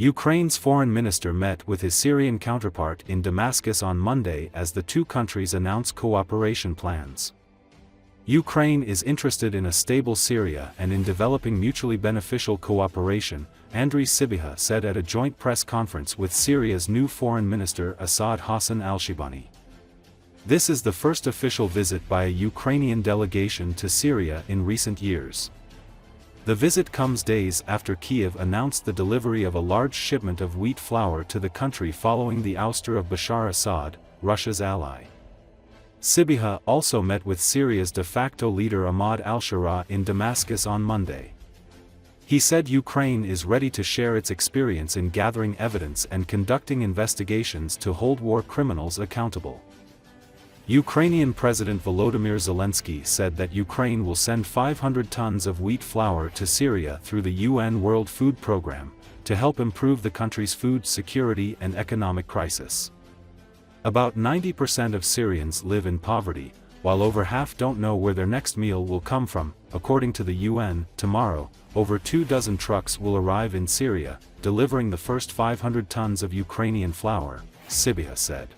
Ukraine's foreign minister met with his Syrian counterpart in Damascus on Monday as the two countries announced cooperation plans. Ukraine is interested in a stable Syria and in developing mutually beneficial cooperation, Andrii Sybiha said at a joint press conference with Syria's new Foreign Minister Asaad Hassan al-Shibani. This is the first official visit by a Ukrainian delegation to Syria in recent years. The visit comes days after Kiev announced the delivery of a large shipment of wheat flour to the country following the ouster of Bashar Assad, Russia's ally. Sybiha also met with Syria's de facto leader Ahmad al-Sharaa in Damascus on Monday. He said Ukraine is ready to share its experience in gathering evidence and conducting investigations to hold war criminals accountable. Ukrainian President Volodymyr Zelenski said that Ukraine will send 500 tons of wheat flour to Syria through the UN World Food Programme, to help improve the country's food security and economic crisis. About 90% of Syrians live in poverty, while over half don't know where their next meal will come from. According to the UN, tomorrow, over 24 trucks will arrive in Syria, delivering the first 500 tons of Ukrainian flour, Sybiha said.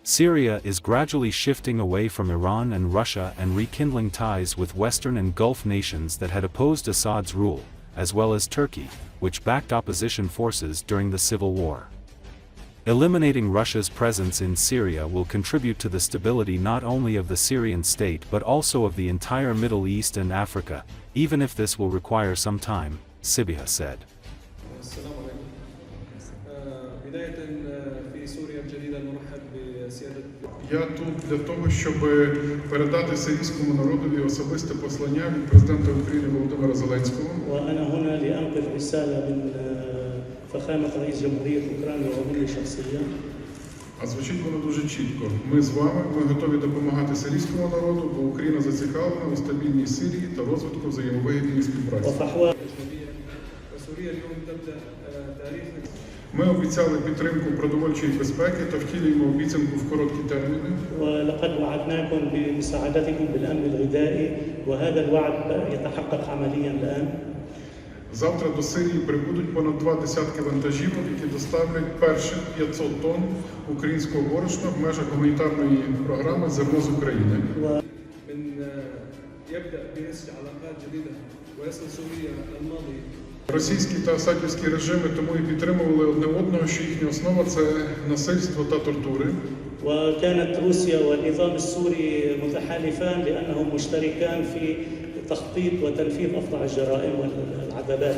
Syria is gradually shifting away from Iran and Russia and rekindling ties with Western and Gulf nations that had opposed Assad's rule, as well as Turkey, which backed opposition forces during the civil war. Eliminating Russia's presence in Syria will contribute to the stability not only of the Syrian state but also of the entire Middle East and Africa, even if this will require some time, Sybiha said. Я тут для того, щоб передати сирійському народові особисте послання від президента України Володимира Зеленського. وأنا هنا لأنقل رسالة من فخامة رئيس جمهورية أوكرانيا ومني شخصيا. А звучить воно дуже чітко. Ми з вами, ми готові допомагати сирійському народу, бо Україна зацікавлена у стабільній Сирії та розвитку взаємовигідної співпраці. Ми обіцяли підтримку продовольчої безпеки та втілюємо обіцянку в короткі терміни. ولقد وعدناكم بمساعدتكم بالأمن الغذائي وهذا الوعد يتحقق عمليا الآن. Завтра до Сирії прибудуть понад 2 десятки вантажівок, які доставлять перших 500 тонн українського борошна в межах гуманітарної програми «Зерно з України». Російські та асадівські режими тому і підтримували одне одного, що їхня основа – це насильство та тортури. وكانت روسيا والنظام السوري متحالفان لأنهم مشتركان في تخطيط وتنفيذ أفظع الجرائم والعذابات.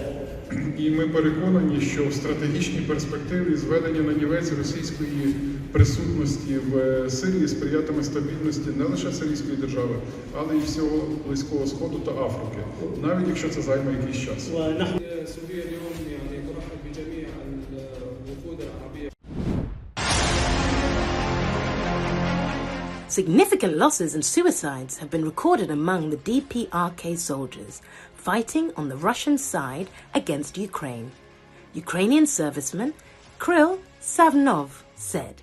І ми переконані, що в стратегічній перспективі зведення на нівець російської присутності в Сирії сприятиме стабільності не лише сирійської держави, але й всього Близького Сходу та Африки, навіть якщо це займе якийсь час. Significant losses and suicides have been recorded among the DPRK soldiers fighting on the Russian side against Ukraine. Ukrainian serviceman Kirill Savnov said,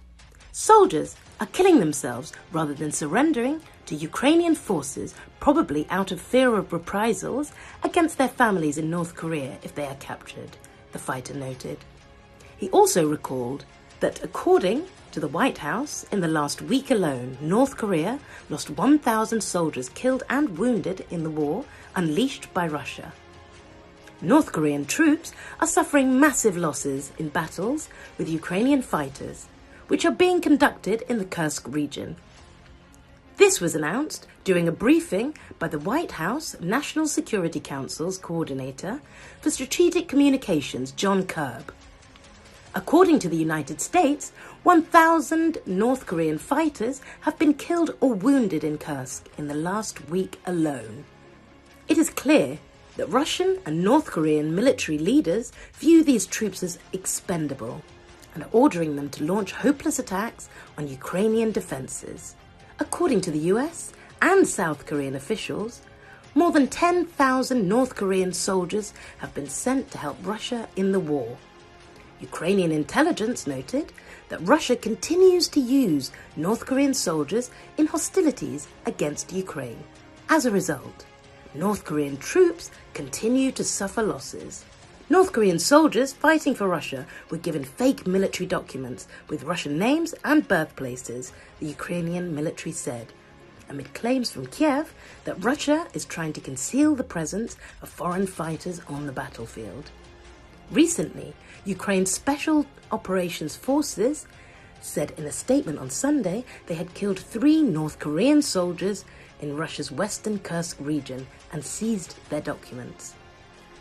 "Soldiers are killing themselves rather than surrendering to Ukrainian forces, probably out of fear of reprisals against their families in North Korea if they are captured," the fighter noted. He also recalled that according to the White House, in the last week alone, North Korea lost 1,000 soldiers killed and wounded in the war unleashed by Russia. North Korean troops are suffering massive losses in battles with Ukrainian fighters, which are being conducted in the Kursk region. This was announced during a briefing by the White House National Security Council's coordinator for strategic communications, John Kirby. According to the United States, 1,000 North Korean fighters have been killed or wounded in Kursk in the last week alone. It is clear that Russian and North Korean military leaders view these troops as expendable and are ordering them to launch hopeless attacks on Ukrainian defences. According to the US and South Korean officials, more than 10,000 North Korean soldiers have been sent to help Russia in the war. Ukrainian intelligence noted that Russia continues to use North Korean soldiers in hostilities against Ukraine. As a result, North Korean troops continue to suffer losses. North Korean soldiers fighting for Russia were given fake military documents with Russian names and birthplaces, the Ukrainian military said, amid claims from Kiev that Russia is trying to conceal the presence of foreign fighters on the battlefield. Recently, Ukraine's Special Operations Forces said in a statement on Sunday they had killed 3 North Korean soldiers in Russia's western Kursk region and seized their documents.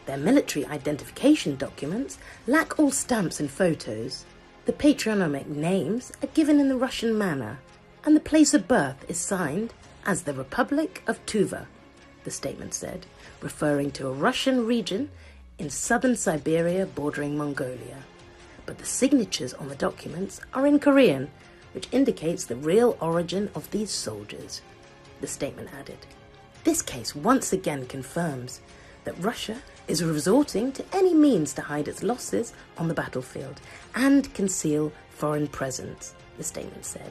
Their military identification documents lack all stamps and photos. The patronymic names are given in the Russian manner, and the place of birth is signed as the Republic of Tuva, the statement said, referring to a Russian region in southern Siberia bordering Mongolia. But the signatures on the documents are in Korean, which indicates the real origin of these soldiers, the statement added. This case once again confirms that Russia is resorting to any means to hide its losses on the battlefield and conceal foreign presence, the statement said.